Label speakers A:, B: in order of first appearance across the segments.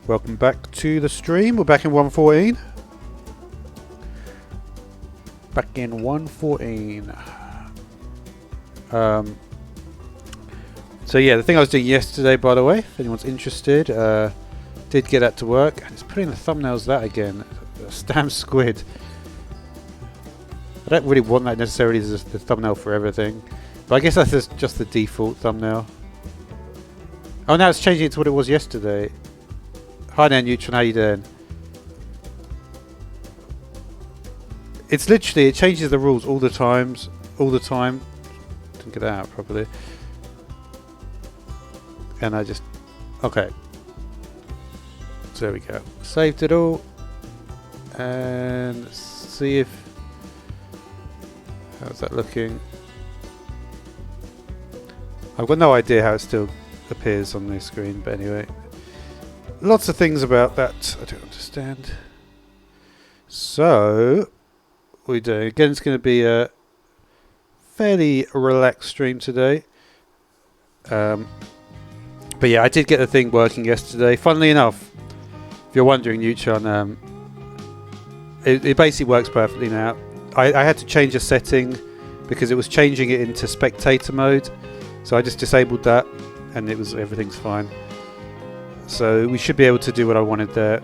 A: Welcome back to the stream. We're back in 114. Back in 114. So yeah, the thing I was doing yesterday, by the way, if anyone's interested, did get that to work. And it's putting the thumbnails that again. Stamp squid. I don't really want that necessarily as the thumbnail for everything, but I guess that's just the default thumbnail. Oh, now it's changing it to what it was yesterday. Hi there, Neutron. How you doing? It's literally, it changes the rules all the time. Didn't get that out properly. And I just, okay. So there we go. Saved it all. And let's see if, how's that looking? I've got no idea how it still appears on the screen, but anyway. Lots of things about that I don't understand. So, what are we doing? Again, it's going to be a fairly relaxed stream today. But yeah, I did get the thing working yesterday. Funnily enough, if you're wondering, Neutron, it basically works perfectly now. I had to change a setting because it was changing it into spectator mode. So I just disabled that and everything's fine. So we should be able to do what I wanted there.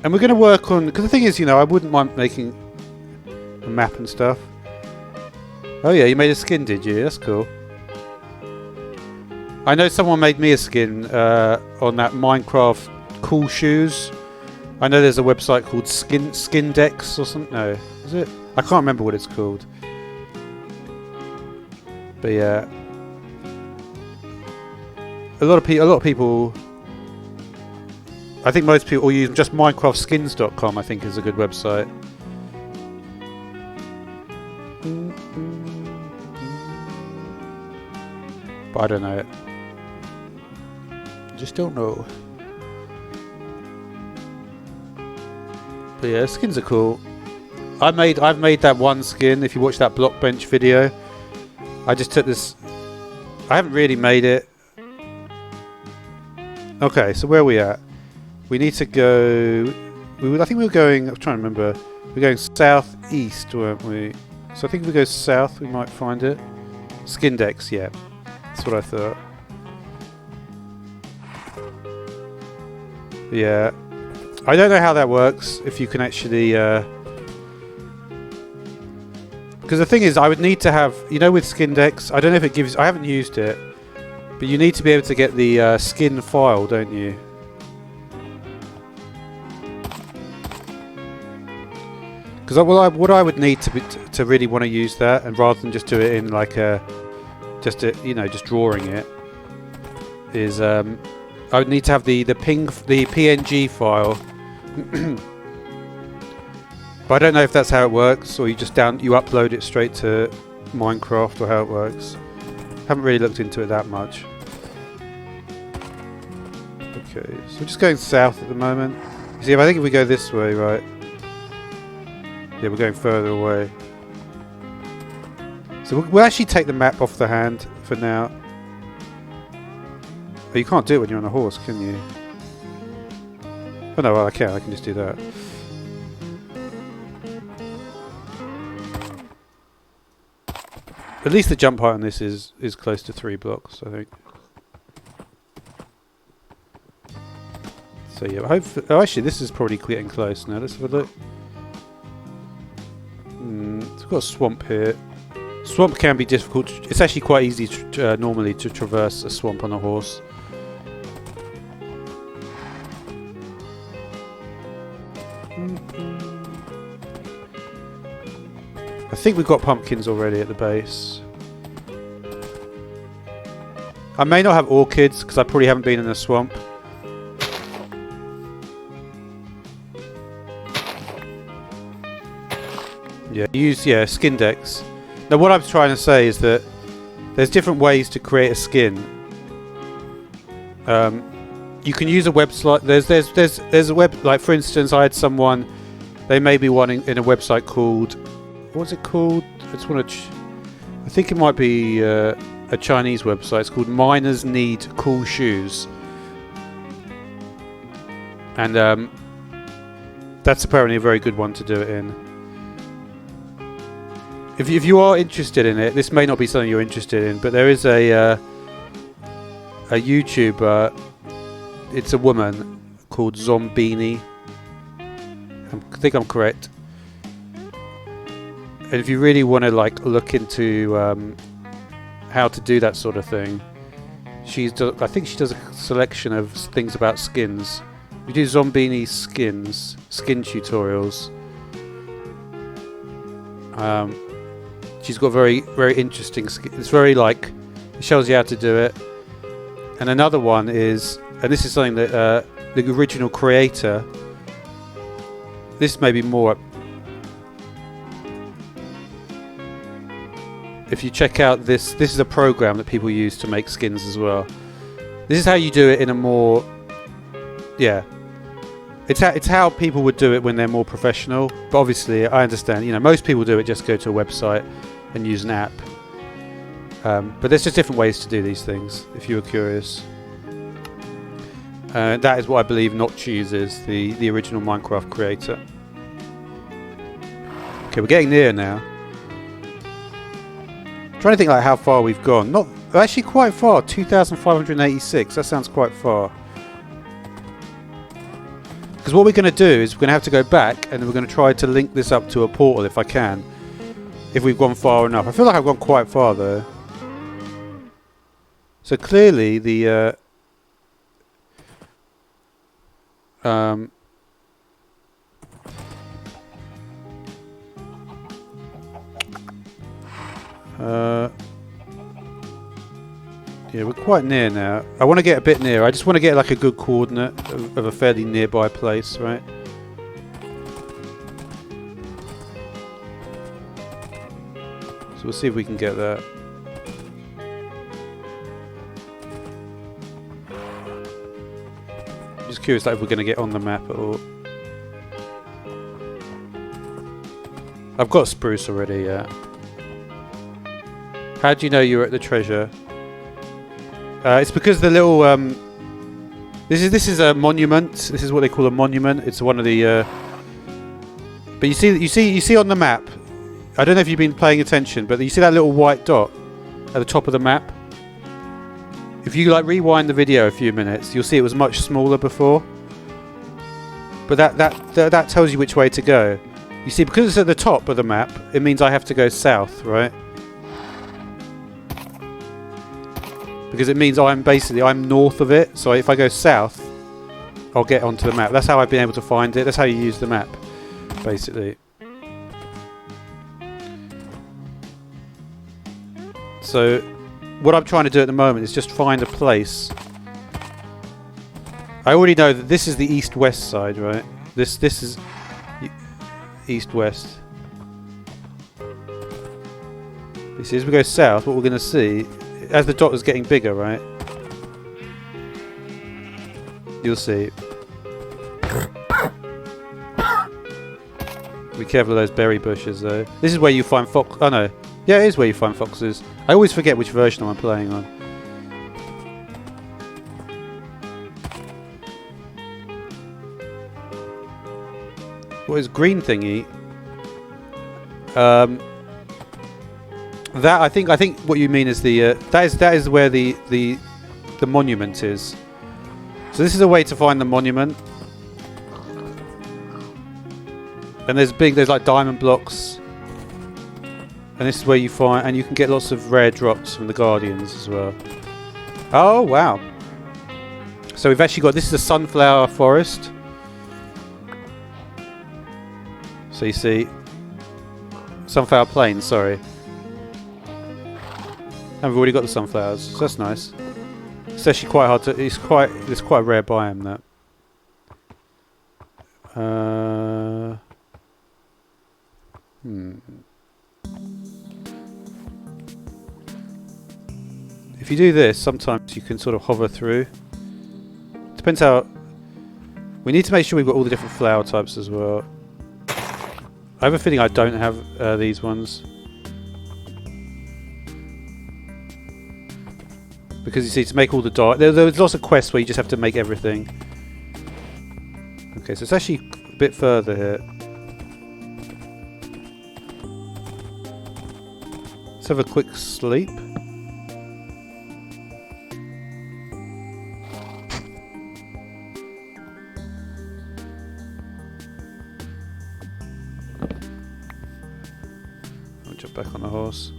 A: And we're going to work on, because the thing is, I wouldn't mind making a map and stuff. Oh yeah, you made a skin, did you? That's cool. I know someone made me a skin on that Minecraft Cool Shoes. I know there's a website called Skindex or something. No, is it? I can't remember what it's called. But yeah, a lot of people. I think most people use just MinecraftSkins.com. I think is a good website. But I don't know. Just don't know. But yeah, skins are cool. I've made that one skin. If you watch that Blockbench video, I just took this. I haven't really made it. Okay, so where are we at? We need to go. I think we were going. I'm trying to remember. We're going southeast, weren't we? So I think if we go south, we might find it. Skindex, yeah, that's what I thought. Yeah, I don't know how that works. If you can actually, because the thing is, I would need to have, with Skindex. I don't know if it gives. I haven't used it, but you need to be able to get the skin file, don't you? Because what I would need to really want to use that, and rather than just do it in like just drawing it, is I would need to have the PNG file. But I don't know if that's how it works, or you upload it straight to Minecraft, or how it works. Haven't really looked into it that much. Okay, so we're just going south at the moment. See, I think if we go this way, right? Yeah, we're going further away. So we'll actually take the map off the hand for now. Oh, you can't do it when you're on a horse, can you? Oh no, well, I can just do that. At least the jump height on this is close to 3 blocks, I think. So yeah, hopefully. Oh, actually, this is probably getting close now. Let's have a look. It's got a swamp here. Swamp can be difficult. It's actually quite easy normally to traverse a swamp on a horse. I think we've got pumpkins already at the base. I may not have orchids because I probably haven't been in a swamp. Yeah, use Skindex. Now what I'm trying to say is that there's different ways to create a skin. You can use a website. There's a web, like for instance, I had someone. They may be one in a website called. What's it called? I just want to. I think it might be a a Chinese website. It's called Miners Need Cool Shoes, and that's apparently a very good one to do it in. If you are interested in it, this may not be something you're interested in, but there is a YouTuber. It's a woman called Zombini. I think I'm correct. And if you really want to like look into how to do that sort of thing, I think she does a selection of things about skins. We do Zombini skin tutorials. She's got very, very interesting skin. It's very like, it shows you how to do it. And another one is, and this is something that the original creator, this may be more, if you check out this is a program that people use to make skins as well. This is how you do it in a more, yeah, it's how people would do it when they're more professional. But obviously, I understand, you know, most people do it just go to a website and use an app. But there's just different ways to do these things, if you were curious. That is what I believe Notch uses, the original Minecraft creator. Okay, we're getting near now. I'm trying to think like how far we've gone. Not actually quite far. 2,586. That sounds quite far. Because what we're going to do is we're going to have to go back and we're going to try to link this up to a portal if I can. If we've gone far enough. I feel like I've gone quite far though. So clearly the yeah, we're quite near now. I want to get a bit nearer. I just want to get like a good coordinate of a fairly nearby place, right? So we'll see if we can get that. I'm just curious like, if we're going to get on the map at all. I've got spruce already, yeah. How do you know you're at the treasure? It's because the little this is a monument. This is what they call a monument. It's one of the but you see on the map. I don't know if you've been paying attention, but you see that little white dot at the top of the map. If you like rewind the video a few minutes, you'll see it was much smaller before. But that tells you which way to go. You see, because it's at the top of the map, it means I have to go south, right? Because it means I'm north of it, so if I go south, I'll get onto the map. That's how I've been able to find it. That's how you use the map, basically. So, what I'm trying to do at the moment is just find a place. I already know that this is the east-west side, right? This is east-west. You see, as we go south, what we're going to see, as the dot is getting bigger, right? You'll see. Be careful of those berry bushes, though. This is where you find fox. Oh no, yeah, it is where you find foxes. I always forget which version I'm playing on. What is green thingy? That I think what you mean is the that is where the monument is. So this is a way to find the monument. And there's like diamond blocks. And this is where you find, and you can get lots of rare drops from the Guardians as well. Oh wow! So we've actually got, this is a sunflower forest. So you see, sunflower plains. Sorry. And we've already got the sunflowers, so that's nice. It's actually quite hard to. It's quite a rare biome, that. If you do this, sometimes you can sort of hover through. Depends how. We need to make sure we've got all the different flower types as well. I have a feeling I don't have these ones. Because you see, to make all the there's lots of quests where you just have to make everything. Okay, so it's actually a bit further here. Let's have a quick sleep. I'll jump back on the horse.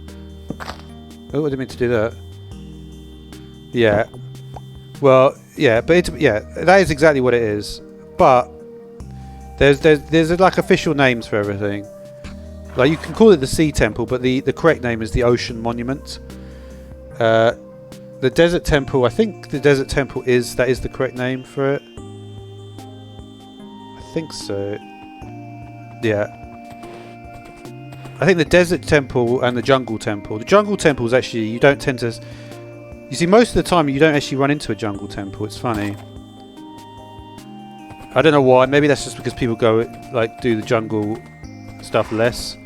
A: Oh, I didn't mean to do that. Yeah. Well, yeah, but that is exactly what it is. But there's like official names for everything. Like you can call it the Sea Temple, but the correct name is the Ocean Monument. The Desert Temple, I think the Desert Temple is the correct name for it. I think so. Yeah. I think the Desert Temple and the Jungle Temple. The Jungle Temple is actually, you don't tend to... You see, most of the time you don't actually run into a Jungle Temple. It's funny. I don't know why. Maybe that's just because people go, like, do the jungle stuff less.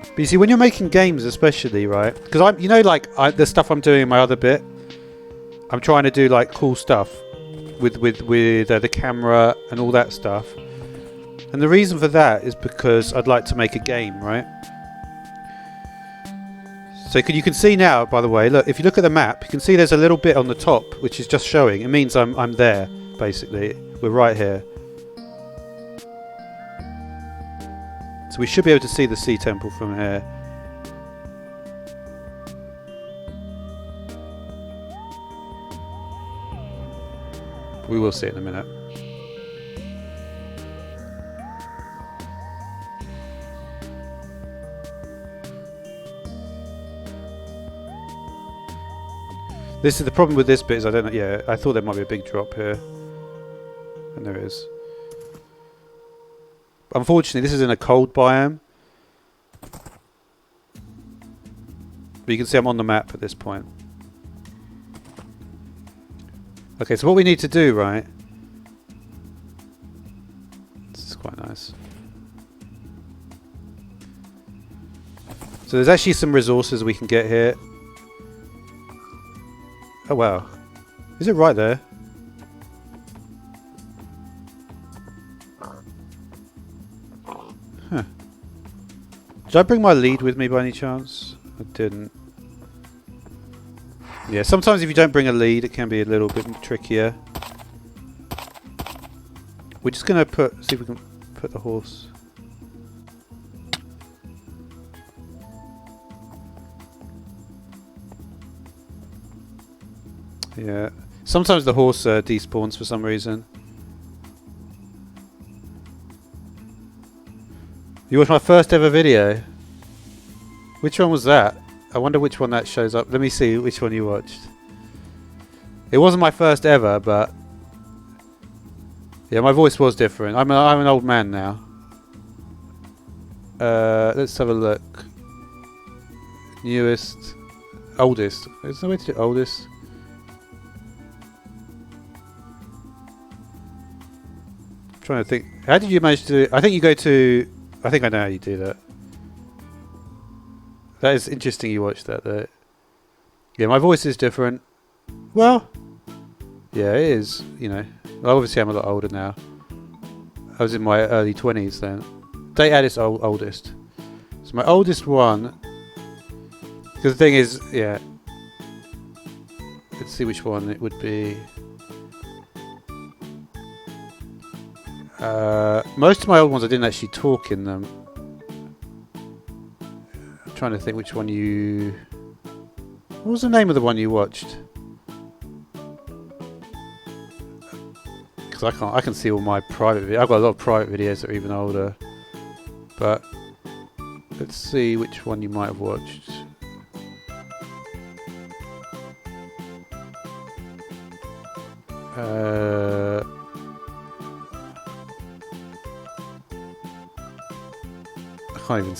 A: But you see, when you're making games especially, right? Because you know, like, the stuff I'm doing in my other bit, I'm trying to do, like, cool stuff with the camera and all that stuff. And the reason for that is because I'd like to make a game, right? So you can see now, by the way, look, if you look at the map, you can see there's a little bit on the top which is just showing. It means I'm there, basically. We're right here. So we should be able to see the Sea Temple from here. We will see it in a minute. This is the problem with this bit is I don't know. Yeah, I thought there might be a big drop here, and there is. Unfortunately, this is in a cold biome, but you can see I'm on the map at this point. Okay, so what we need to do, right? This is quite nice. So there's actually some resources we can get here. Oh wow. Is it right there? Huh. Did I bring my lead with me by any chance? I didn't. Yeah, sometimes if you don't bring a lead it can be a little bit trickier. We're just gonna see if we can put the horse. Yeah, sometimes the horse despawns for some reason. You watched my first ever video? Which one was that? I wonder which one that shows up. Let me see which one you watched. It wasn't my first ever, but... Yeah, my voice was different. I'm an old man now. Let's have a look. Newest. Oldest. There's no way to do oldest. Trying to think. How did you manage to... I think you go to... I think I know how you do that. That is interesting you watched that though. Yeah, my voice is different. Well, yeah, it is, you know. Well, obviously I'm a lot older now. I was in my early 20s then. Date Addis oldest. So my oldest one... Because the thing is, yeah. Let's see which one it would be. Most of my old ones I didn't actually talk in them. I'm trying to think which one you... What was the name of the one you watched? Because I can see all my private videos. I've got a lot of private videos that are even older. But let's see which one you might have watched. I can't even...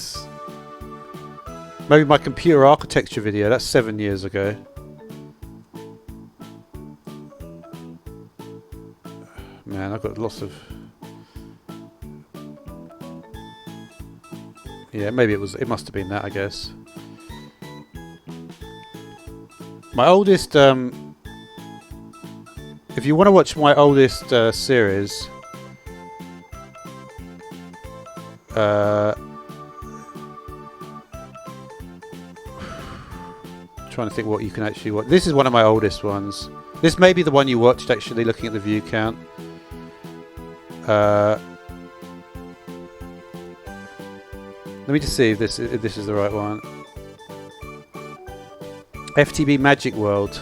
A: Maybe my computer architecture video. That's 7 years ago. Man, I've got lots of... Yeah, maybe it must have been that, I guess. My oldest, if you want to watch my oldest series, trying to think what you can actually watch. This is one of my oldest ones. This may be the one you watched, actually, looking at the view count. Let me just see if this is the right one. FTB Magic World.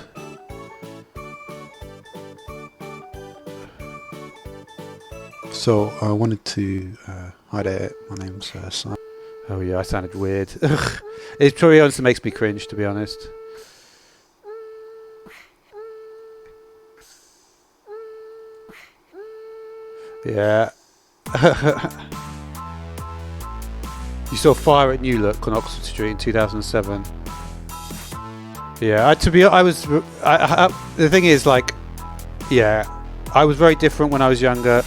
B: So I wanted to hi there, my name's Simon.
A: Oh yeah, I sounded weird. It probably honestly makes me cringe, to be honest. Yeah. You saw Fire at New Look on Oxford Street in 2007. Yeah, the thing is, like, yeah, I was very different when I was younger.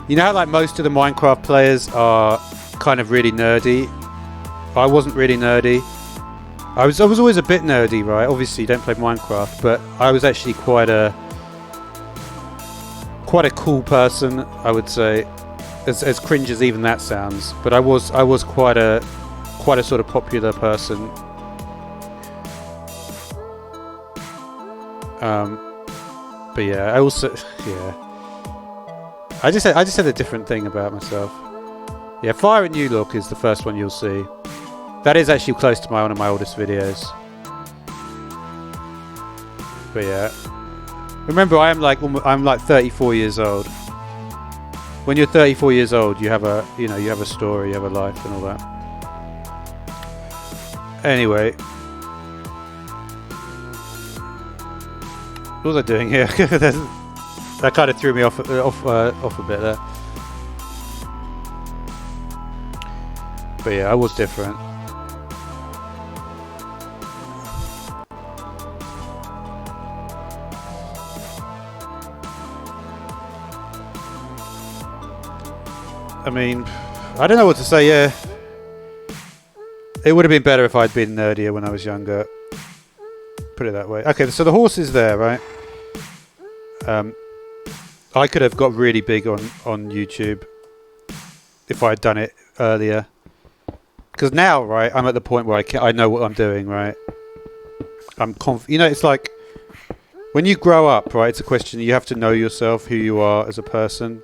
A: You know how, like, most of the Minecraft players are kind of really nerdy? I wasn't really nerdy. I was always a bit nerdy, right? Obviously, you don't play Minecraft, but I was actually quite a cool person, I would say, as cringe as even that sounds. But I was quite a sort of popular person. But yeah, I just said a different thing about myself. Yeah, Fire at New Look is the first one you'll see. That is actually close to one of my oldest videos. But yeah, remember, I'm like 34 years old. When you're 34 years old, you have a story, you have a life, and all that. Anyway, what was I doing here? That kind of threw me off a bit there. But yeah, I was different. I mean, I don't know what to say. Yeah, it would have been better if I'd been nerdier when I was younger. Put it that way. Okay, so the horse is there, right? I could have got really big on YouTube if I had done it earlier. Because now, right, I'm at the point where I know what I'm doing, right? I'm you know, it's like when you grow up, right? It's a question, you have to know yourself, who you are as a person.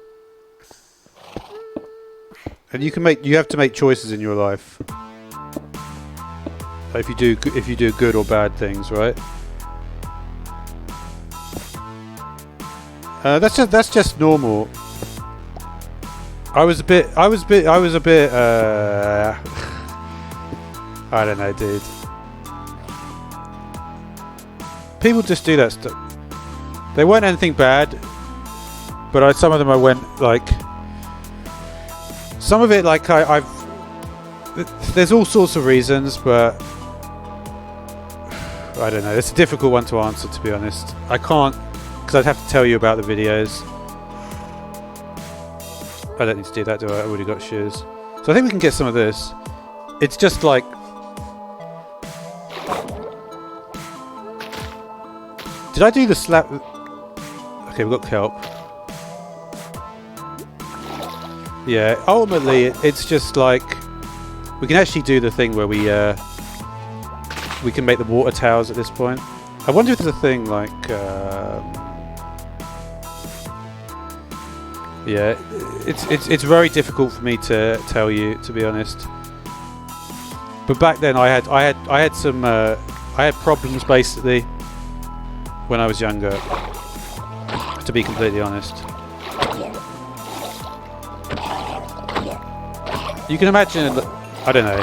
A: And you have to make choices in your life. If you do good or bad things, right? That's just normal. I was a bit I don't know, dude. People just do that stuff. They weren't anything bad, but some of them I went like. Some of it, like there's all sorts of reasons, but I don't know. It's a difficult one to answer, to be honest. I can't, because I'd have to tell you about the videos. I don't need to do that, do I? I've already got shoes. So I think we can get some of this. It's just like... Did I do the slap? Okay, we've got kelp. Yeah, ultimately, it's just like... We can actually do the thing where we can make the water towers at this point. I wonder if there's a thing like... yeah, it's very difficult for me to tell you, to be honest. But back then, I had problems basically when I was younger. To be completely honest, you can imagine. I don't know.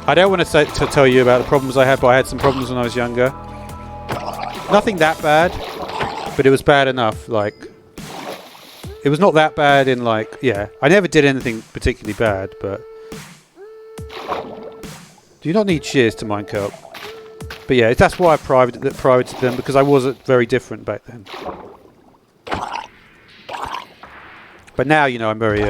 A: I don't want to tell you about the problems I had, but I had some problems when I was younger. Nothing that bad, but it was bad enough. Like, it was not that bad in like, yeah. I never did anything particularly bad, but do you not need shears to mine kelp? But yeah, that's why I privated them, because I wasn't very different back then. But now, you know, I'm very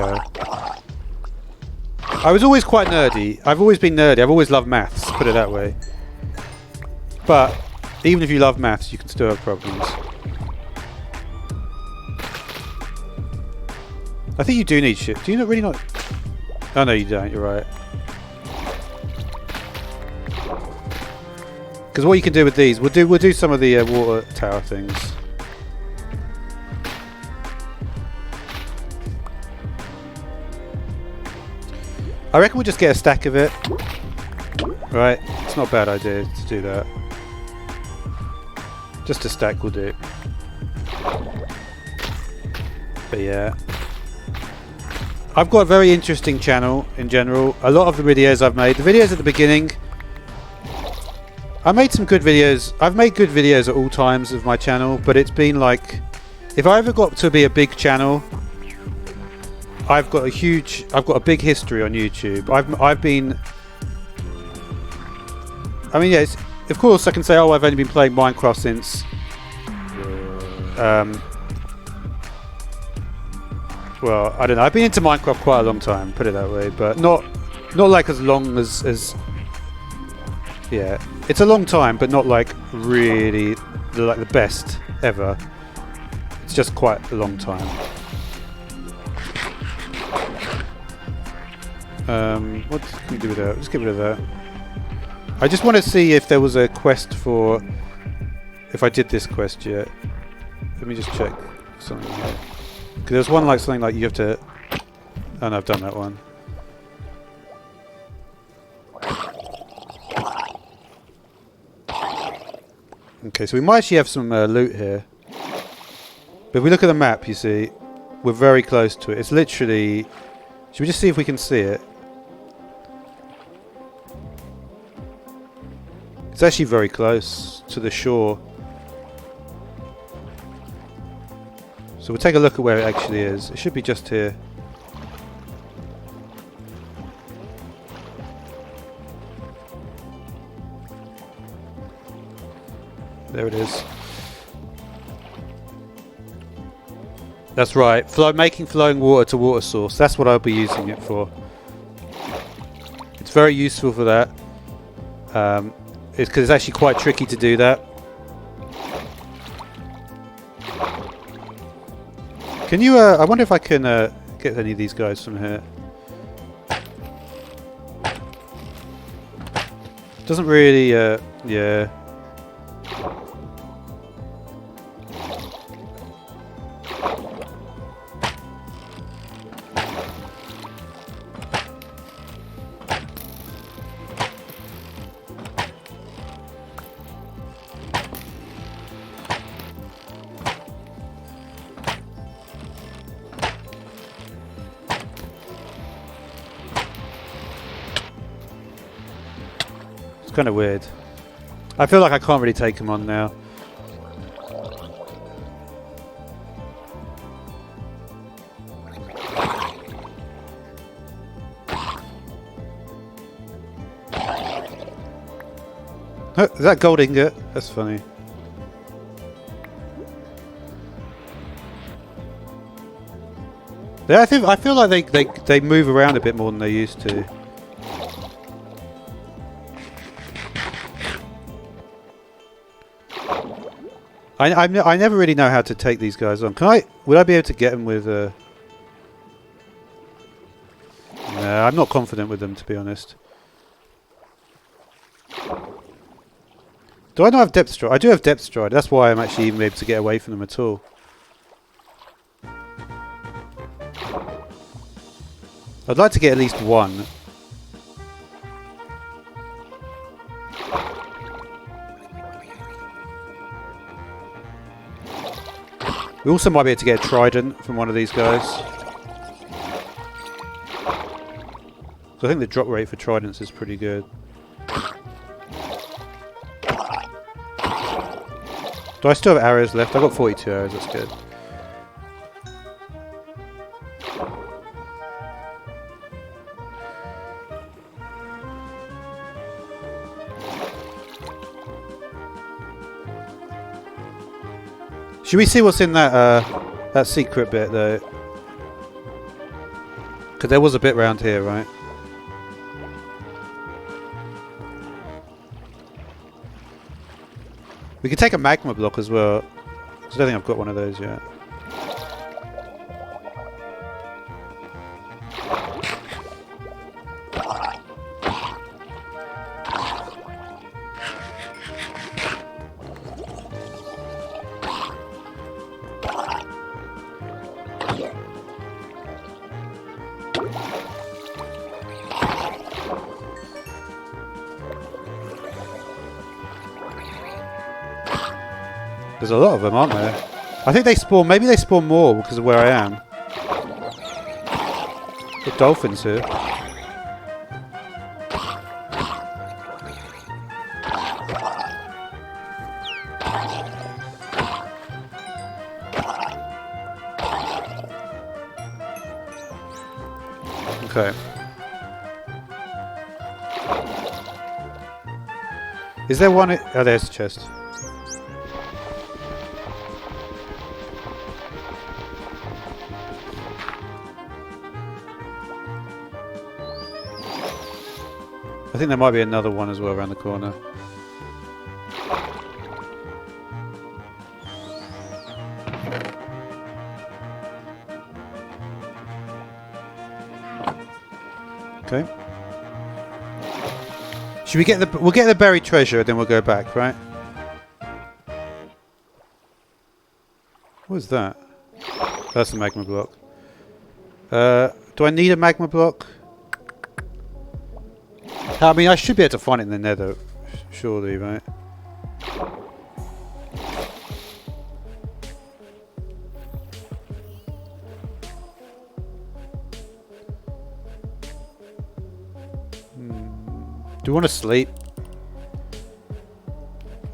A: I was always quite nerdy. I've always been nerdy. I've always loved maths, put it that way. But even if you love maths, you can still have problems. I think you do need shit. Do you not really not? Oh no, you don't. You're right. Because what you can do with these, we'll do some of the water tower things. I reckon we'll just get a stack of it. Right, it's not a bad idea to do that. Just a stack will do. But yeah. I've got a very interesting channel in general. A lot of the videos I've made, the videos at the beginning, I made some good videos. I've made good videos at all times of my channel, but it's been like, if I ever got to be a big channel, I've got a big history on YouTube. I mean, yes, of course I can say, oh, I've only been playing Minecraft since, well, I don't know. I've been into Minecraft quite a long time, put it that way, but not like as long as yeah. It's a long time, but not like really like the best ever. It's just quite a long time. What can we do with that? Let's get rid of that. I just want to see if there was a quest for... If I did this quest yet. Let me just check something here. Because there's one like something like you have to... Oh no, I've done that one. Okay, so we might actually have some loot here. But if we look at the map, you see, we're very close to it. It's literally... Should we just see if we can see it? It's actually very close to the shore. So we'll take a look at where it actually is. It should be just here. There it is. That's right. Making flowing water to water source. That's what I'll be using it for. It's very useful for that. It's because it's actually quite tricky to do that. Can you? I wonder if I can get any of these guys from here. Doesn't really. Yeah. It's kind of weird. I feel like I can't really take him on now. Oh, is that gold ingot? That's funny. Yeah, I feel like they move around a bit more than they used to. I never really know how to take these guys on. Would I be able to get them with No, I'm not confident with them, to be honest. Do I not have depth stride? I do have depth stride. That's why I'm actually even able to get away from them at all. I'd like to get at least one. We also might be able to get a trident from one of these guys. So I think the drop rate for tridents is pretty good. Do I still have arrows left? I've got 42 arrows, that's good. Should we see what's in that secret bit though? Because there was a bit round here, right? We could take a magma block as well. 'Cause I don't think I've got one of those yet. There's a lot of them, aren't there? I think they spawn, maybe they spawn more because of where I am. The dolphins here. Okay. Is there one? Oh, there's the chest. I think there might be another one as well around the corner. Okay. Should we get the? We'll get the buried treasure, then we'll go back, right? What is that? That's the magma block. Do I need a magma block? I mean, I should be able to find it in the nether, surely, right? Do you want to sleep?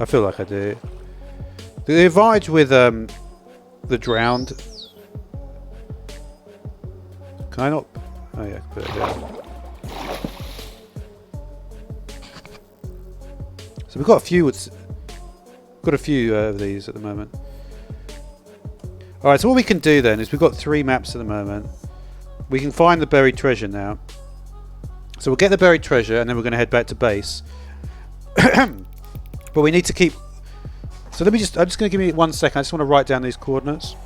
A: I feel like I do. The advantage with the drowned. Can I not? Oh yeah, put it down. So we've got a few of these at the moment. All right, so what we can do then is we've got 3 maps at the moment. We can find the buried treasure now. So we'll get the buried treasure and then we're going to head back to base. But we need to keep. So I'm just going to give me 1 second. I just want to write down these coordinates.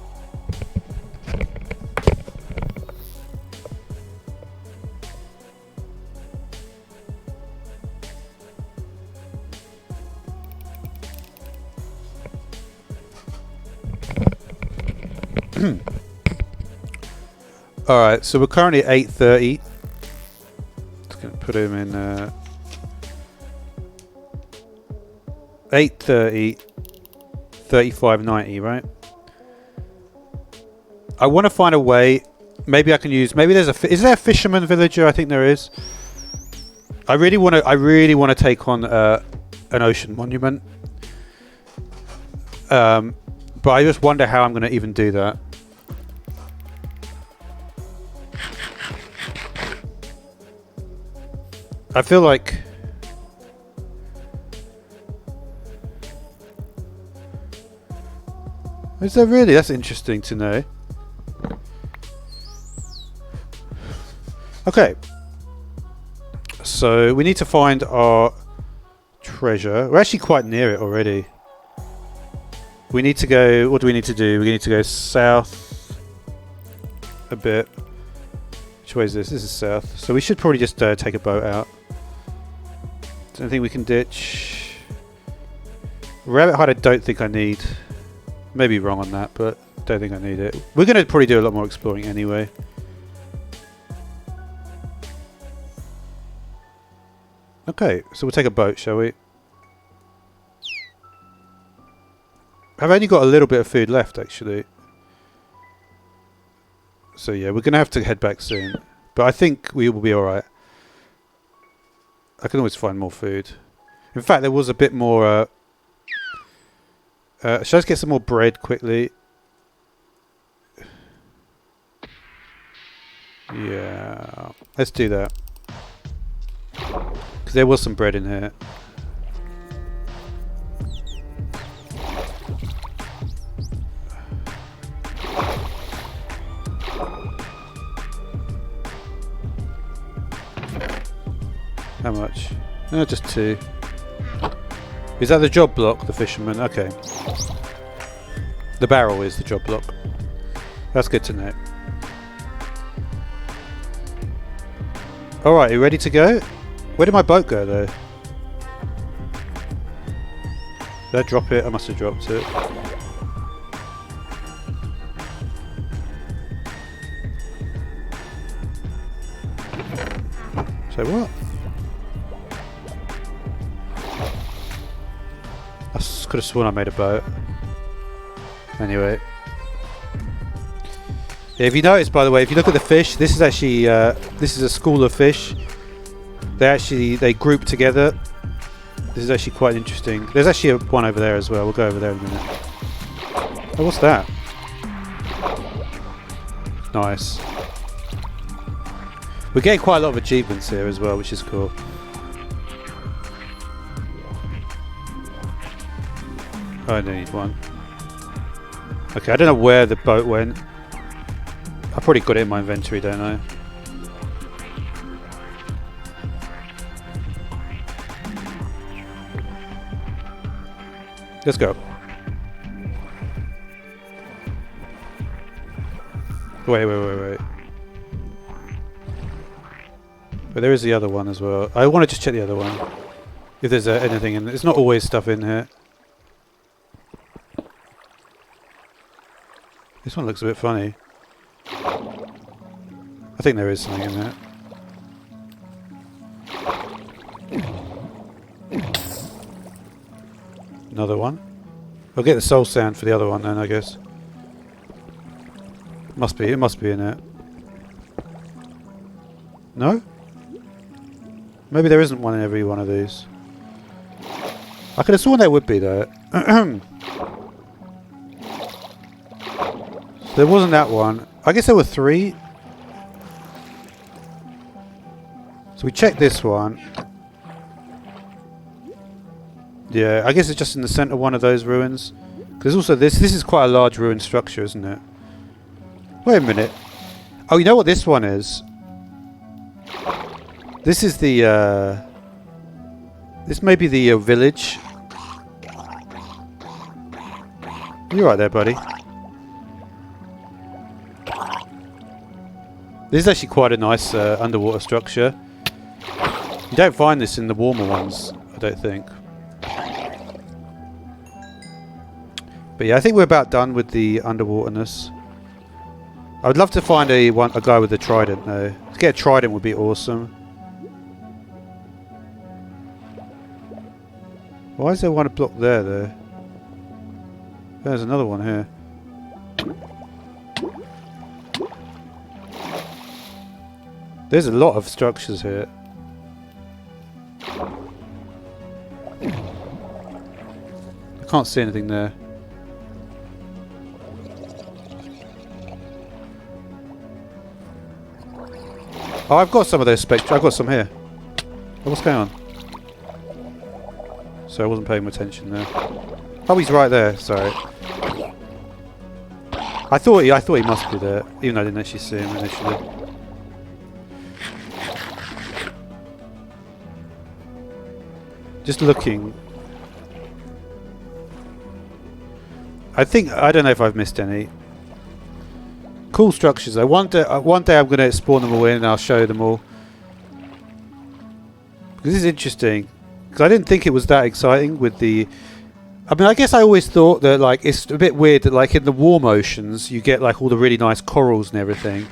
A: Alright, so we're currently at 8:30. Just going to put him in 8:30, 35.90, right? I want to find a way. Maybe I can use. Maybe there's a. Is there a fisherman villager? I think there is. I really want to take on an ocean monument. But I just wonder how I'm going to even do that. I feel like is there really? That's interesting to know. Okay. So we need to find our treasure. We're actually quite near it already. We need to go. What do we need to do? We need to go south a bit. Which way is this? This is south. So we should probably just take a boat out. Is there anything we can ditch? Rabbit hide I don't think I need. Maybe wrong on that, but don't think I need it. We're going to probably do a lot more exploring anyway. Okay, so we'll take a boat, shall we? I've only got a little bit of food left, actually. So yeah, we're going to have to head back soon. But I think we will be alright. I can always find more food. In fact, there was a bit more... shall I just get some more bread quickly? Yeah, let's do that. Because there was some bread in here. How much? No, just 2. Is that the job block, the fisherman? Okay. The barrel is the job block. That's good to know. Alright, you ready to go? Where did my boat go though? Did I drop it? I must have dropped it. So what? I could have sworn I made a boat. Anyway. Yeah, if you notice, by the way, if you look at the fish, this is actually this is a school of fish. They group together. This is actually quite interesting. There's actually one over there as well. We'll go over there in a minute. Oh, what's that? Nice. We're getting quite a lot of achievements here as well, which is cool. Oh, I don't need one. Okay, I don't know where the boat went. I've probably got it in my inventory, don't I? Let's go. Wait. But there is the other one as well. I want to just check the other one. If there's anything in there. There's not always stuff in here. This one looks a bit funny. I think there is something in there. Another one. I'll get the soul sand for the other one then, I guess. It must be in it. No? Maybe there isn't one in every one of these. I could have sworn there would be though. So there wasn't that one. I guess there were 3. So we checked this one. Yeah, I guess it's just in the centre one of those ruins. There's also this. This is quite a large ruined structure, isn't it? Wait a minute. Oh, you know what this one is? This is the, this may be the village. You're right there, buddy. This is actually quite a nice underwater structure. You don't find this in the warmer ones, I don't think. But yeah, I think we're about done with the underwaterness. I would love to find a guy with a trident though. To get a trident would be awesome. Why is there one block there though? There's another one here. There's a lot of structures here. I can't see anything there. Oh, I've got some of those spectra. I've got some here. Oh, what's going on? So I wasn't paying attention there. Oh, he's right there. Sorry. I thought he must be there, even though I didn't actually see him initially. Just looking. I don't know if I've missed any. Cool structures though. One day I'm going to spawn them all in and I'll show them all. This is interesting. Because I didn't think it was that exciting with the... I mean, I guess I always thought that like it's a bit weird that like in the warm oceans you get like all the really nice corals and everything.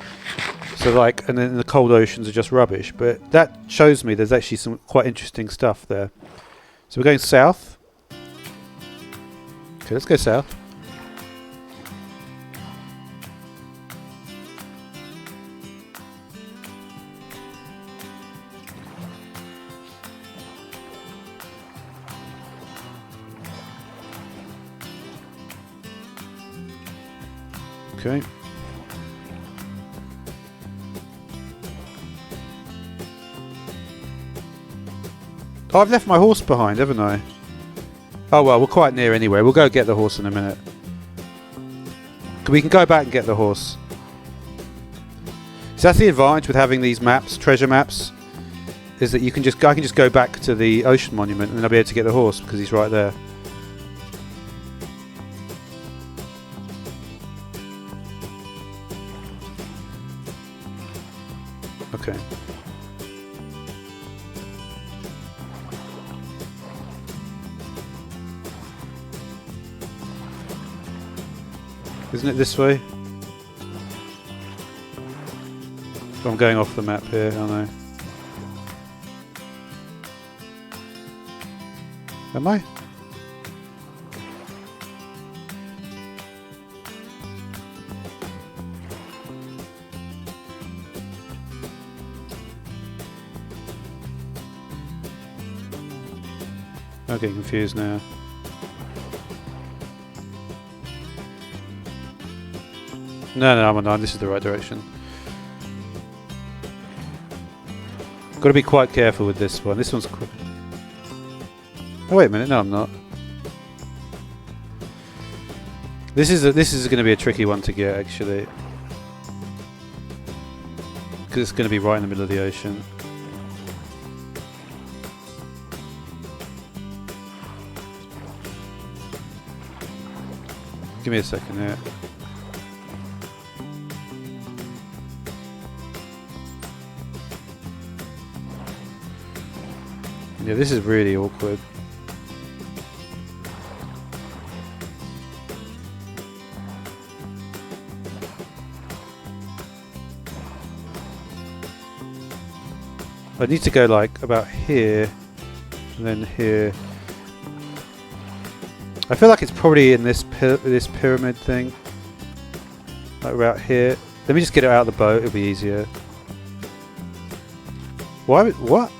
A: So like, and then the cold oceans are just rubbish. But that shows me there's actually some quite interesting stuff there. So we're going south. Okay, let's go south. Okay. Oh, I've left my horse behind, haven't I? Oh well, we're quite near anyway. We'll go get the horse in a minute. We can go back and get the horse. So that's the advantage with having these maps, treasure maps, is that I can just go back to the ocean monument and then I'll be able to get the horse because he's right there. Okay. Isn't it this way? I'm going off the map here, aren't I? Am I? I'm getting confused now. No, I'm on 9. This is the right direction. Got to be quite careful with this one. This one's quick. Oh wait a minute, no I'm not. This is going to be a tricky one to get actually, because it's going to be right in the middle of the ocean. Give me a second here. Yeah, this is really awkward. I need to go like about here and then here. I feel like it's probably in this pyramid thing, like about here. Let me just get it out of the boat, it'll be easier. Why? What?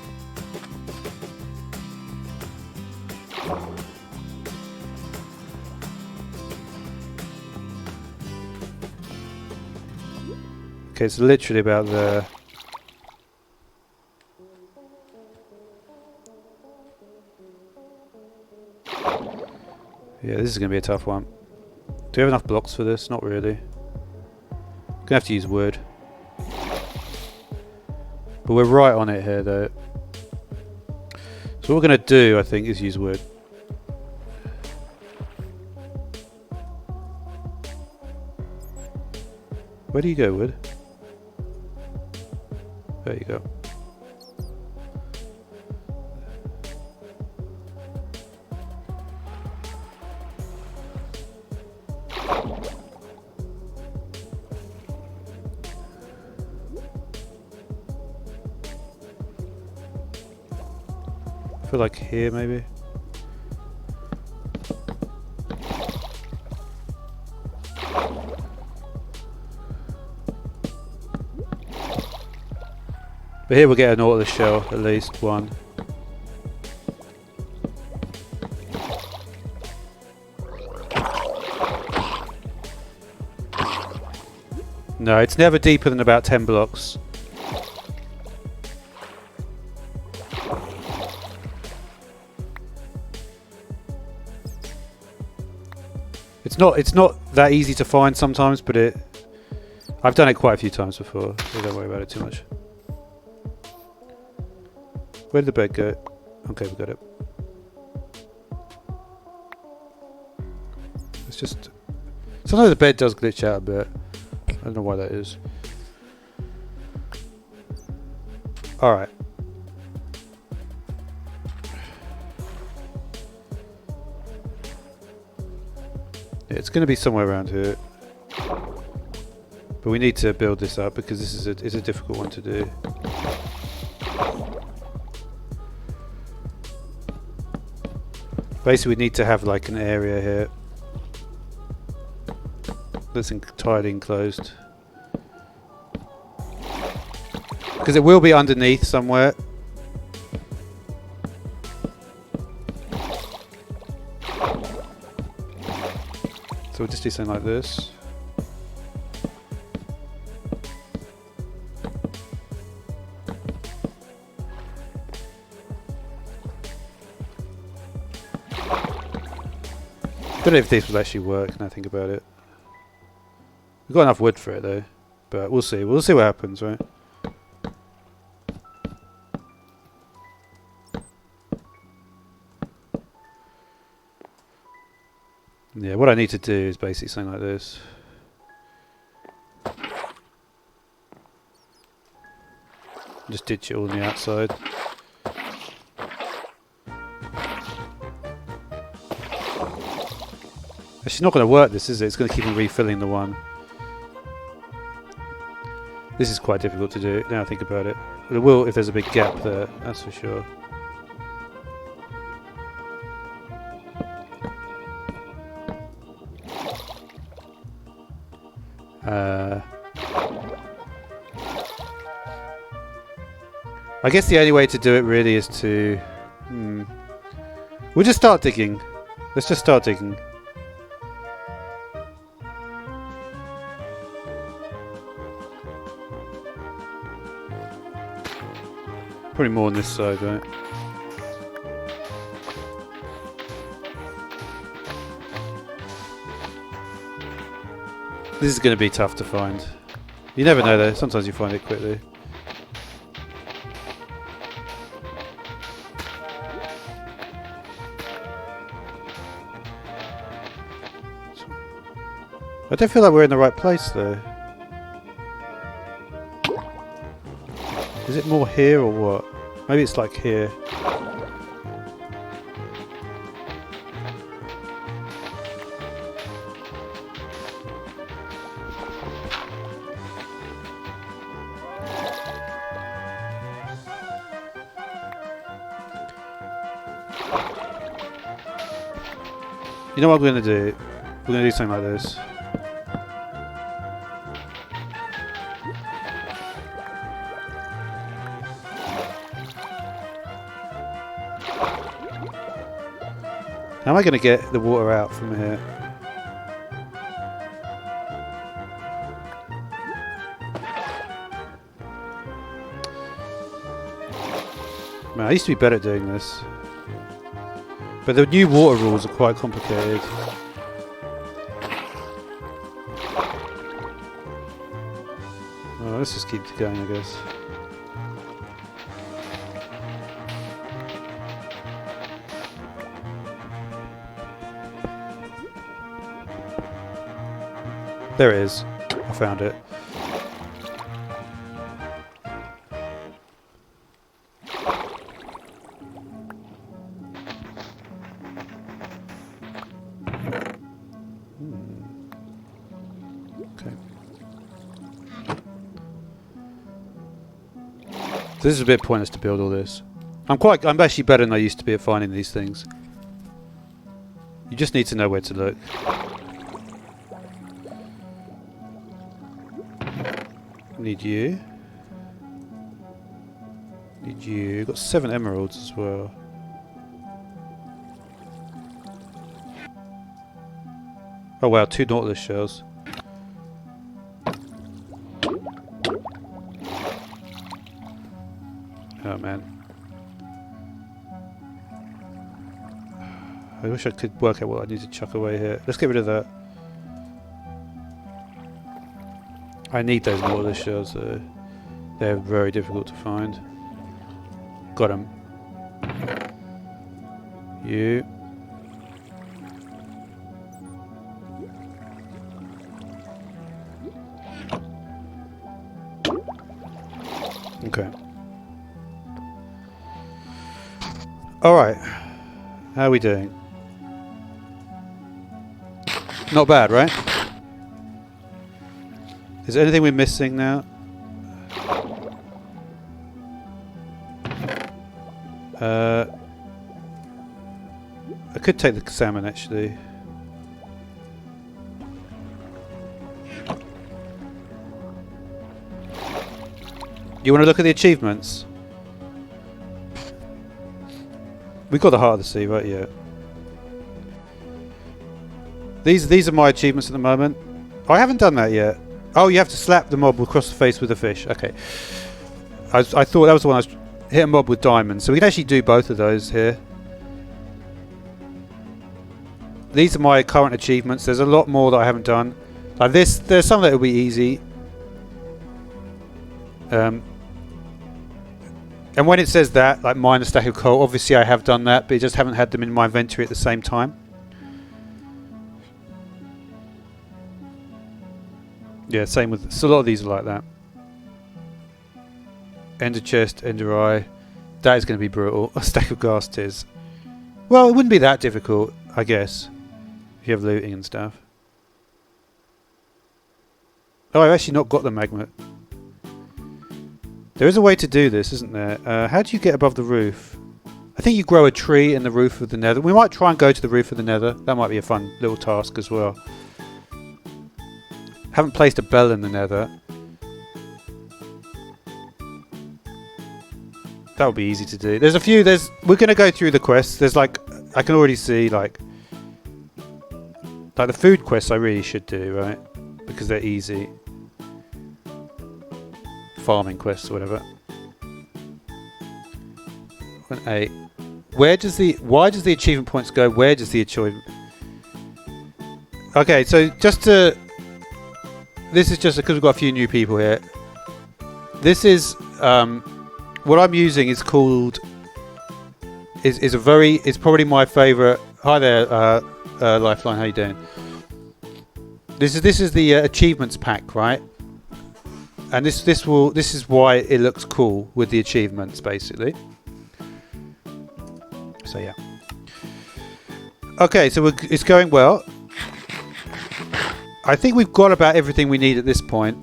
A: Okay, it's literally about there. Yeah, this is going to be a tough one. Do we have enough blocks for this? Not really. Gonna have to use wood. But we're right on it here though. So what we're going to do, I think, is use wood. Where do you go, wood? There you go. I feel like here maybe. But here we'll get an auto shell, at least one. No, it's never deeper than about 10 blocks. It's not that easy to find sometimes, but I've done it quite a few times before, so don't worry about it too much. Where did the bed go? Okay, we got it. It's just... Sometimes the bed does glitch out a bit. I don't know why that is. Alright. Yeah, it's going to be somewhere around here. But we need to build this up because this is a difficult one to do. Basically, we need to have like an area here that's entirely enclosed. Because it will be underneath somewhere. So we'll just do something like this. I don't know if this will actually work now I think about it. We've got enough wood for it though. But we'll see. We'll see what happens, right? Yeah, what I need to do is basically something like this. Just ditch it all on the outside. It's not going to work, this, is it? It's going to keep on refilling the one. This is quite difficult to do, now I think about it. But it will if there's a big gap there, that's for sure. I guess the only way to do it really is to... We'll just start digging. Let's just start digging. Probably more on this side, right? This is going to be tough to find. You never know though, sometimes you find it quickly. I don't feel like we're in the right place though. Is it more here or what? Maybe it's like here. You know what we're going to do? We're going to do something like this. How am I going to get the water out from here? Man, I used to be better at doing this. But the new water rules are quite complicated. Oh, let's just keep going, I guess. There it is. I found it. Okay. So this is a bit pointless to build all this. I'm actually better than I used to be at finding these things. You just need to know where to look. Need you. Need you. Got 7 emeralds as well. Oh wow, 2 nautilus shells. Oh man. I wish I could work out what I need to chuck away here. Let's get rid of that. I need those nautilus shells though. They're very difficult to find. Got them. You. Okay. Alright. How are we doing? Not bad, right? Is there anything we're missing now? I could take the salmon actually. You want to look at the achievements? We got the heart of the sea, right? Yeah. These are my achievements at the moment. Oh, I haven't done that yet. Oh, you have to slap the mob across the face with a fish. Okay. I thought that was the one I was... Hit a mob with diamonds. So we can actually do both of those here. These are my current achievements. There's a lot more that I haven't done. Like this, there's some that will be easy. And when it says that, like mine a stack of coal, obviously I have done that, but I just haven't had them in my inventory at the same time. Yeah, same with... So a lot of these are like that. Ender chest, ender eye. That is going to be brutal. A stack of gas tiers. Well, it wouldn't be that difficult, I guess. If you have looting and stuff. Oh, I've actually not got the magma. There is a way to do this, isn't there? How do you get above the roof? I think you grow a tree in the roof of the nether. We might try and go to the roof of the nether. That might be a fun little task as well. Haven't placed a bell in the nether. That would be easy to do. There's a few, we're going to go through the quests. There's like, I can already see like the food quests I really should do, right? Because they're easy. Farming quests or whatever. 1-8. Why does the achievement points go? Where does the achievement... Okay, so this is just because we've got a few new people here. This is, what I'm using is called, it's probably my favourite. Hi there, Lifeline, how you doing? This is the achievements pack, right? And this is why it looks cool with the achievements, basically. So yeah. Okay, so it's going well. I think we've got about everything we need at this point.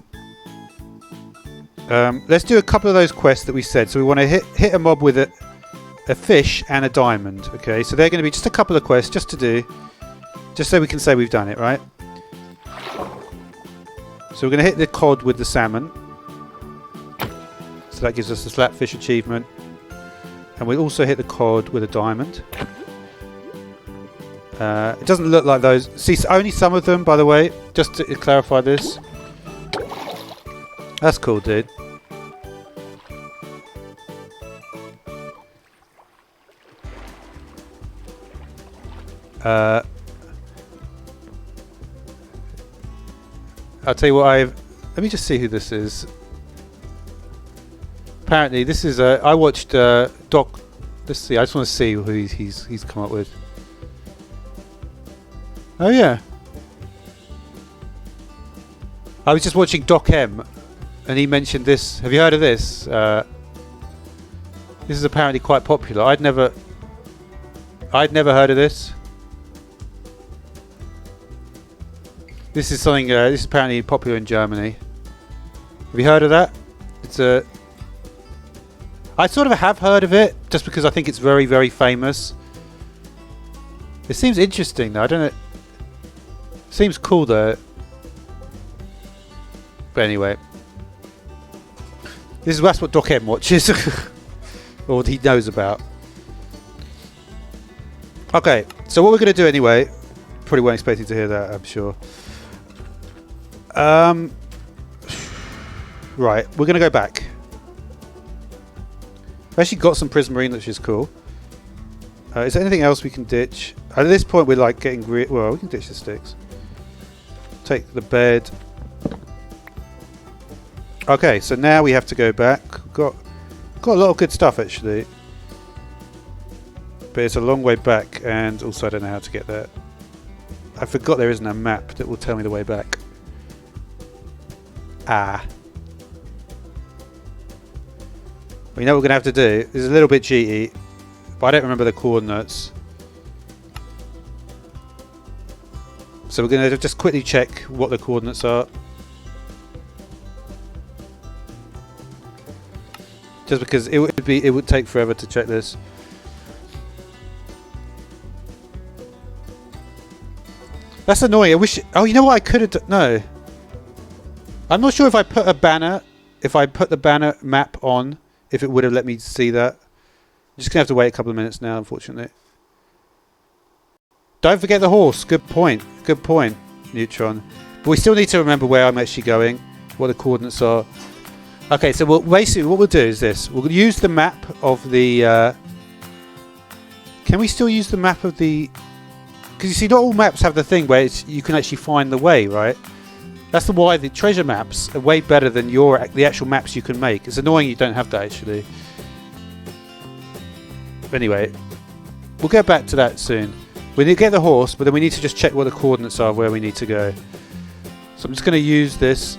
A: Let's do a couple of those quests that we said. So we want to hit a mob with a fish and a diamond. Okay, so they're going to be just a couple of quests just to do, just so we can say we've done it, right? So we're going to hit the cod with the salmon. So that gives us the slapfish achievement. And we'll also hit the cod with a diamond. It doesn't look like those. See, only some of them, by the way, just to clarify this. That's cool, dude. I'll tell you what, let me just see who this is. Apparently, this is I watched Doc. Let's see. I just want to see who he's come up with. Oh yeah. I was just watching Doc M, and he mentioned this. Have you heard of this? This is apparently quite popular. I'd never heard of this. This is something. This is apparently popular in Germany. Have you heard of that? It's a. I sort of have heard of it, just because I think it's very, very famous. It seems interesting, though. I don't know. Seems cool, though. But anyway, that's what Doc M watches, or what he knows about. Okay, so what we're going to do anyway. Probably weren't expecting to hear that, I'm sure. Right, we're going to go back. I've actually got some prismarine, which is cool. Is there anything else we can ditch? At this point, we're like getting well, we can ditch the sticks. Take the bed. Okay, so now we have to go back. Got a lot of good stuff actually, but it's a long way back, and also I don't know how to get there. I forgot there isn't a map that will tell me the way back. Ah. Well, you know what we're going to have to do? This is a little bit cheaty, but I don't remember the coordinates. So we're going to just quickly check what the coordinates are. Just because it would take forever to check this. That's annoying. I wish. Oh, you know what I could have done? No. I'm not sure if I put a banner. If I put the banner map on, if it would have let me see that. I'm just gonna have to wait a couple of minutes now, unfortunately. Don't forget the horse. Good point. Good point, Neutron. But we still need to remember where I'm actually going, what the coordinates are. Okay, so basically what we'll do is this. We'll use the map of the... Can we still use the map of the... Because you see, not all maps have the thing where you can actually find the way, right? That's why the treasure maps are way better than the actual maps you can make. It's annoying you don't have that, actually. Anyway, we'll get back to that soon. We need to get the horse, but then we need to just check what the coordinates are where we need to go. So I'm just going to use this.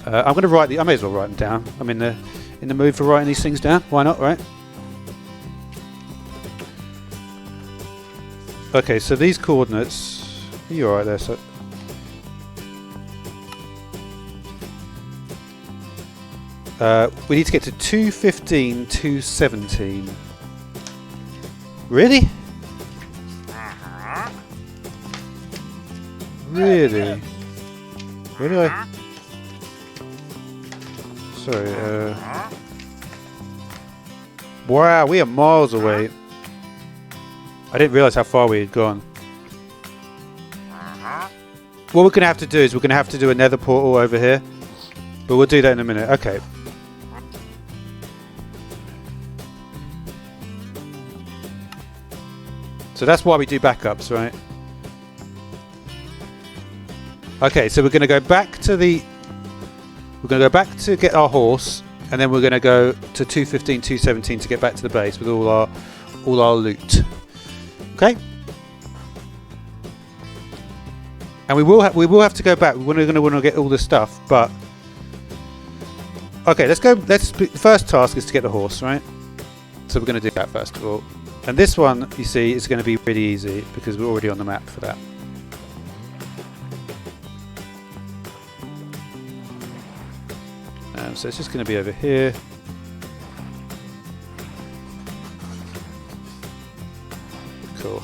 A: I'm going to write I may as well write them down. I'm in the mood for writing these things down. Why not, right? Okay, so these coordinates. Are you alright there? So we need to get to 215, 217. Really? Really? Where do I? Sorry. Wow, we are miles away. I didn't realise how far we had gone. What we're going to have to do is we're going to have to do a nether portal over here. But we'll do that in a minute. Okay. So that's why we do backups, right? Okay, so we're going to go back to we're going to go back to get our horse, and then we're going to go to 215, 217 to get back to the base with all our loot. Okay? And we will have to go back. We're going to want to get all this stuff, but okay, let's go. The first task is to get the horse, right? So we're going to do that first of all. And this one, you see, is going to be really easy because we're already on the map for that. So it's just going to be over here. Cool.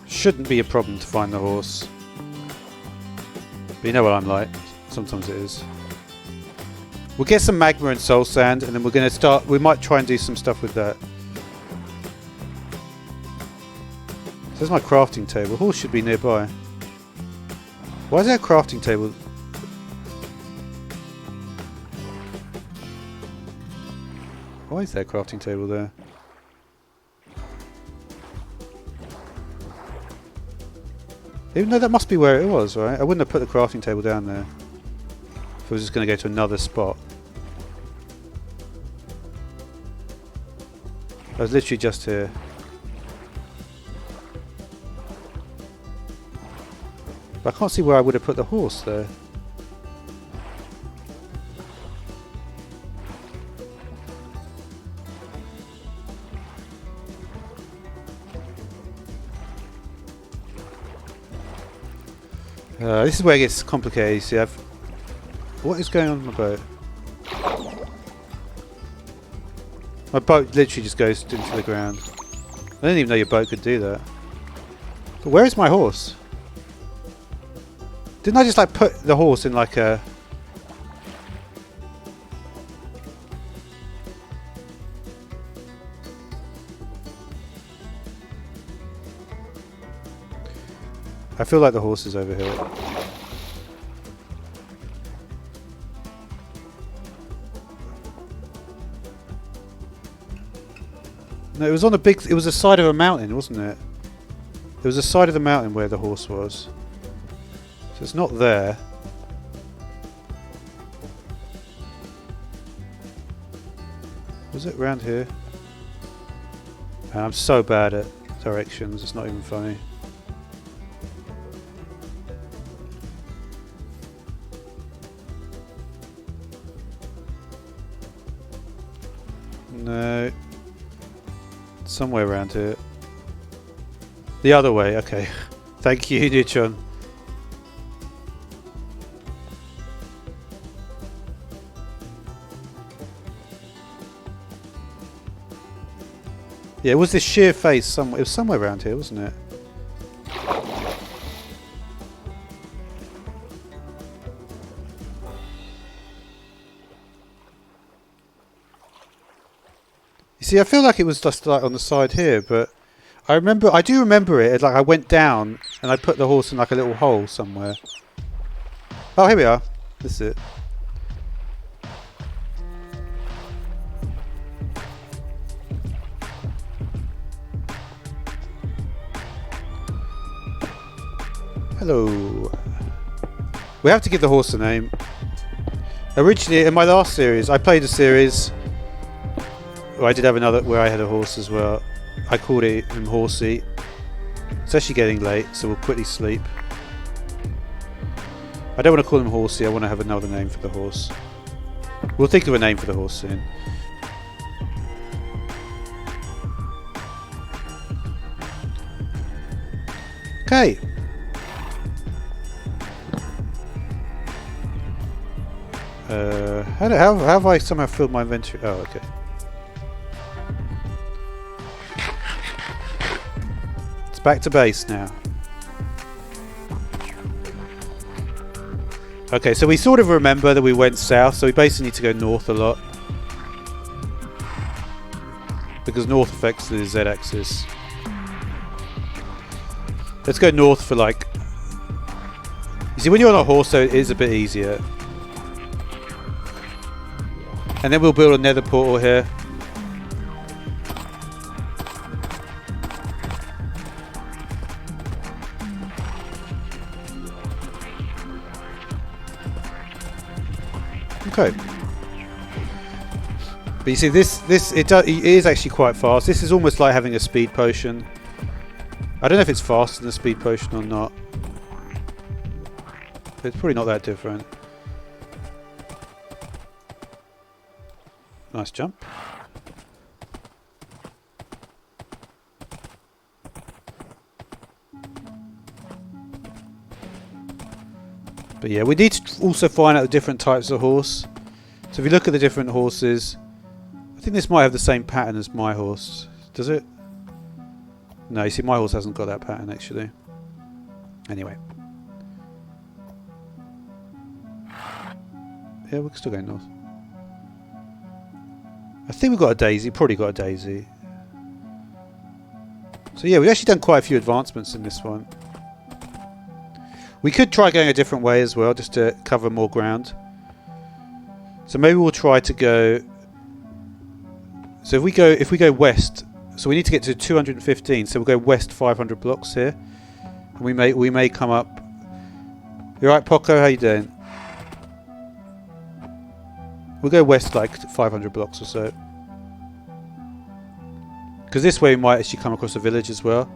A: Shouldn't be a problem to find the horse. But you know what I'm like. Sometimes it is. We'll get some magma and soul sand, and then we're going to start. We might try and do some stuff with that. So there's my crafting table. Horse should be nearby. Why is there a crafting table? Why is there a crafting table there? Even though that must be where it was, right? I wouldn't have put the crafting table down there if I was just going to go to another spot. I was literally just here. But I can't see where I would have put the horse there. This is where it gets complicated. See, what is going on with my boat? My boat literally just goes into the ground. I didn't even know your boat could do that. But where is my horse? Didn't I just like put the horse in like a... I feel like the horse is over here. No, it was on a big... It was the side of a mountain, wasn't it? It was the side of the mountain where the horse was. So it's not there. Was it around here? I'm so bad at directions, it's not even funny. No. Somewhere around here. The other way, okay. Thank you, Neutron. Yeah, it was this sheer face somewhere. It was somewhere around here, wasn't it? You see, I feel like it was just like on the side here, but I do remember it. Like I went down and I put the horse in like a little hole somewhere. Oh, here we are. This is it. Hello. We have to give the horse a name. Originally, in my last series, I played a series where I did have another where I had a horse as well. I called it Horsey. It's actually getting late, so we'll quickly sleep. I don't want to call him Horsey, I want to have another name for the horse. We'll think of a name for the horse soon. Okay. How have I somehow filled my inventory? Oh, okay. It's back to base now. Okay, so we sort of remember that we went south, so we basically need to go north a lot. Because north affects the z-axis. Let's go north for like... You see, when you're on a horse, though, it is a bit easier. And then we'll build a nether portal here. Okay. But you see, it is actually quite fast. This is almost like having a speed potion. I don't know if it's faster than a speed potion or not. It's probably not that different. Nice jump. But yeah, we need to also find out the different types of horse. So if you look at the different horses, I think this might have the same pattern as my horse. Does it? No, you see, my horse hasn't got that pattern actually. Anyway. Yeah, we're still going north. I think we've got a daisy, probably got a daisy. So yeah, we've actually done quite a few advancements in this one. We could try going a different way as well, just to cover more ground. So maybe we'll try to go... So if we go west, so we need to get to 215, so we'll go west 500 blocks here. And we may come up... You alright, Poco? How you doing? We'll go west like 500 blocks or so. Because this way we might actually come across a village as well.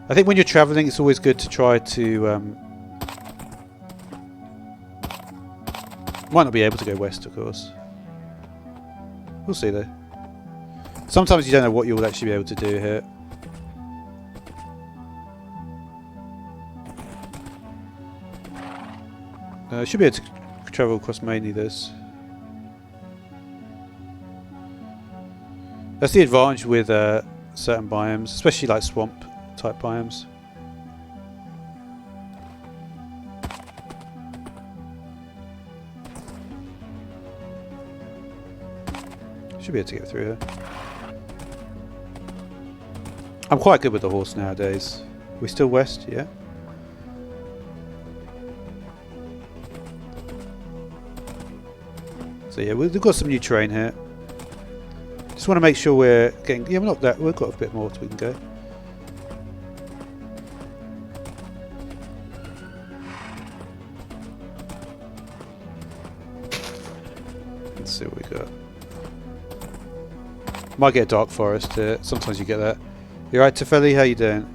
A: I think when you're travelling, it's always good to try to... might not be able to go west, of course. We'll see though. Sometimes you don't know what you'll actually be able to do here. Should be able to travel across mainly this. That's the advantage with certain biomes, especially like swamp type biomes. Should be able to get through here. I'm quite good with the horse nowadays. We still west, yeah. So yeah, we've got some new terrain here. Just want to make sure we're getting... Yeah, we're not that... We've got a bit more so we can go. Let's see what we got. Might get a dark forest here. Sometimes you get that. You alright, Tefeli? How you doing?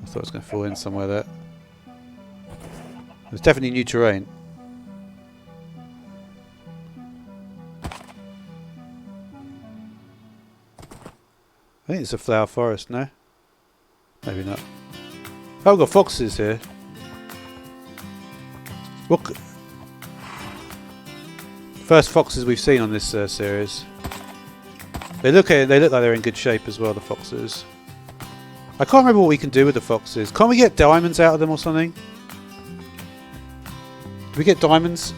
A: I thought it was going to fall in somewhere there. There's definitely new terrain. I think it's a flower forest, no? Maybe not. Oh, we've got foxes here. Look. First foxes we've seen on this series. They look like they're in good shape as well, the foxes. I can't remember what we can do with the foxes. Can't we get diamonds out of them or something? Do we get diamonds?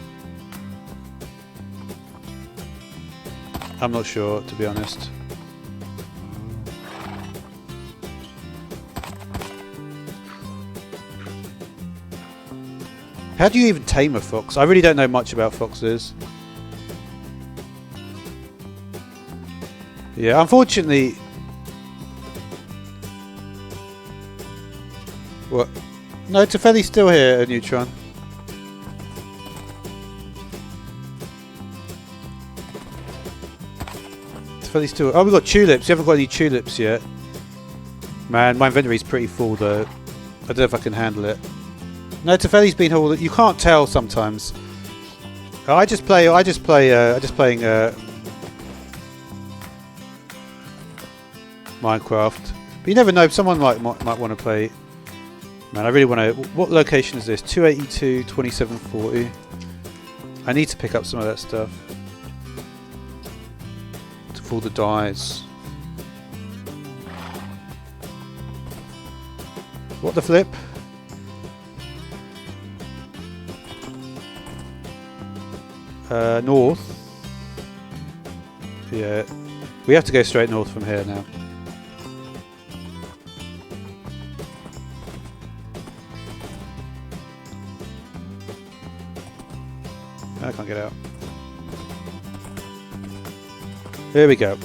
A: I'm not sure, to be honest. How do you even tame a fox? I really don't know much about foxes. Yeah, unfortunately, What? No, Tefeli's still here, Neutron. Tefeli's still... Oh, we've got tulips. We haven't got any tulips yet. Man, my inventory's pretty full though. I don't know if I can handle it. No, Tefeli's been all... You can't tell sometimes. I just playing Minecraft. But you never know, someone might want to play. Man, I really want to... What location is this? 282, 2740. I need to pick up some of that stuff. To fall the dies. What the flip? North. Yeah. We have to go straight north from here now. I can't get out. There we go.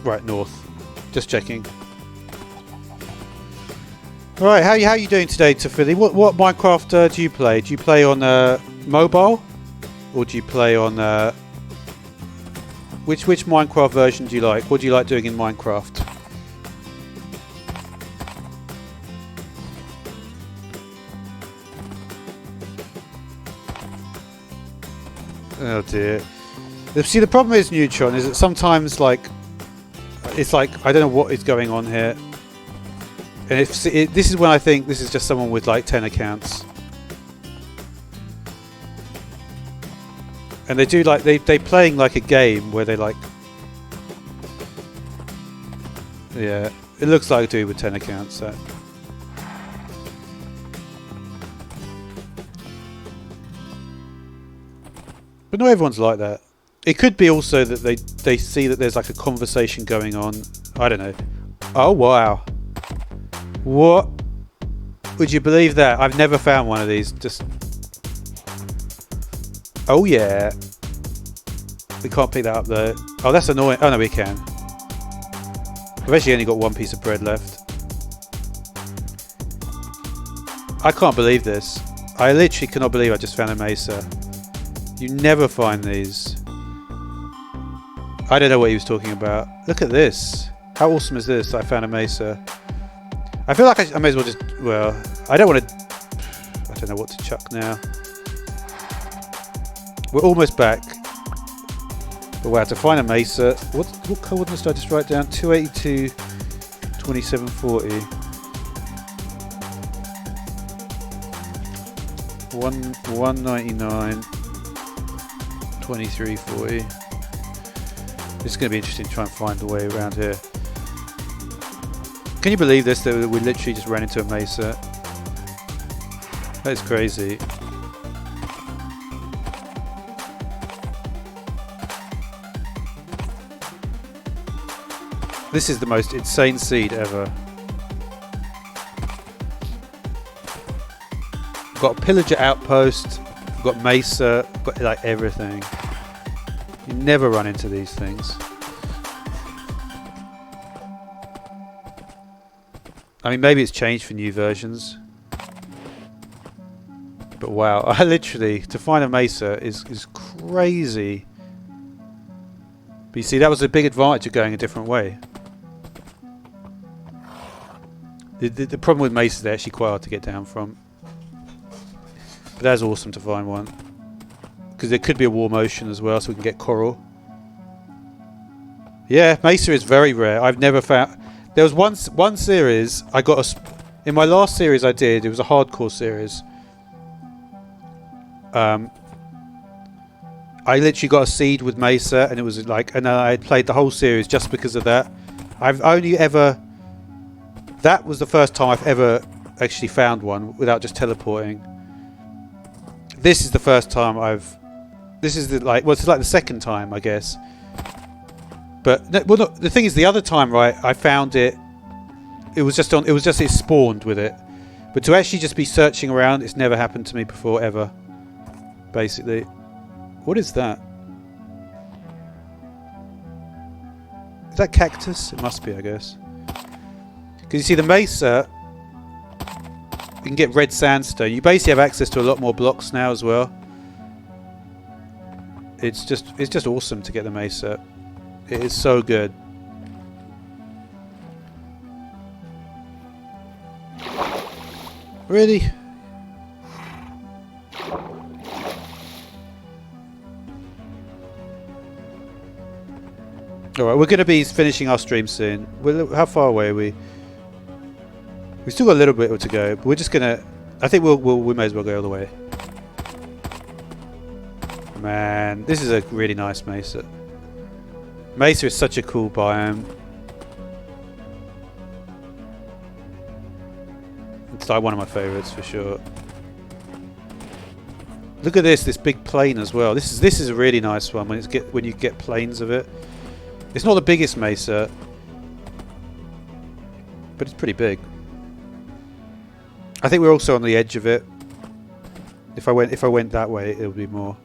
A: Right, north. Just checking. Alright, how you doing today, Tefeli? What Minecraft do you play? Do you play on mobile? Or do you play on... Which Minecraft version do you like? What do you like doing in Minecraft? Oh dear. See, the problem is, Neutron, is that sometimes, like, it's like, I don't know what is going on here. And this is when I think this is just someone with, like, 10 accounts. And they do, like, they playing, like, a game where they, like... Yeah, it looks like a dude with 10 accounts, so... But not everyone's like that. It could be also that they see that there's like a conversation going on. I don't know. Oh wow. What? Would you believe that? I've never found one of these. Just... Oh yeah. We can't pick that up though. Oh, that's annoying. Oh no, we can. I've actually only got one piece of bread left. I can't believe this. I literally cannot believe I just found a mesa. You never find these. I don't know what he was talking about. Look at this. How awesome is this? I found a mesa. I feel like I may as well just... Well, I don't want to... I don't know what to chuck now. We're almost back. But wow, to find a mesa... What coordinates did I just write down? 282, 2740. 199... 2340. This is going to be interesting to try and find a way around here. Can you believe this? That we literally just ran into a mesa. That is crazy. This is the most insane seed ever. Got a pillager outpost. Got mesa. Got like everything. You never run into these things. I mean, maybe it's changed for new versions. But wow, I literally, to find a mesa is crazy. But you see, that was a big advantage of going a different way. The problem with mesas, they're actually quite hard to get down from. But that's awesome to find one. Because there could be a warm ocean as well, so we can get coral. Yeah, mesa is very rare. I've never found... There was one series I got in my last series I did. It was a hardcore series. I literally got a seed with mesa, and it was like, and I played the whole series just because of that. I've only ever... That was the first time I've ever actually found one without just teleporting. This is the first time I've... This is the well, it's like the second time, I guess. But well, no, the thing is, the other time, right? I found it. It was just on. It was just it spawned with it. But to actually just be searching around, it's never happened to me before ever. Basically, what is that? Is that cactus? It must be, I guess. Because you see, the mesa can get red sandstone. You basically have access to a lot more blocks now as well. It's just awesome to get the mesa. It is so good. Really? Alright, we're going to be finishing our stream soon. How far away are we? We've still got a little bit to go, but we're just going to... I think we may as well go all the way. Man, this is a really nice mesa. Mesa is such a cool biome. It's like one of my favourites for sure. Look at this big plain as well. This is a really nice one when you get plains of it. It's not the biggest mesa, but it's pretty big. I think we're also on the edge of it. If I went that way, it would be more.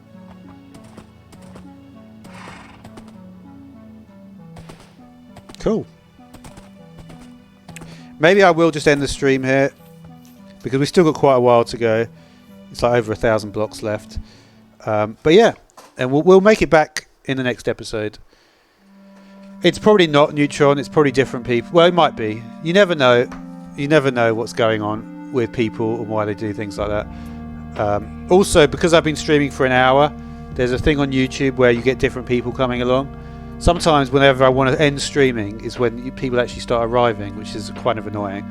A: Cool. Maybe I will just end the stream here because we've still got quite a while to go. It's like over 1,000 blocks left. But yeah, and we'll make it back in the next episode. It's probably not Neutron. It's probably different people. Well, it might be. You never know. You never know what's going on with people and why they do things like that. Also, because I've been streaming for an hour, there's a thing on YouTube where you get different people coming along. Sometimes whenever I want to end streaming is when people actually start arriving, which is kind of annoying.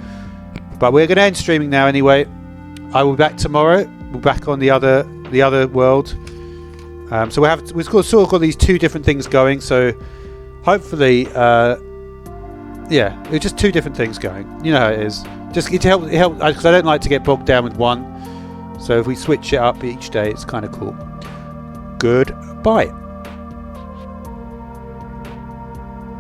A: But we're going to end streaming now anyway. I will be back tomorrow. We're back on the other world. So we've sort of got these two different things going. So hopefully, yeah, it's just two different things going. You know how it is. Just it helps because I don't like to get bogged down with one. So if we switch it up each day, it's kind of cool. Goodbye.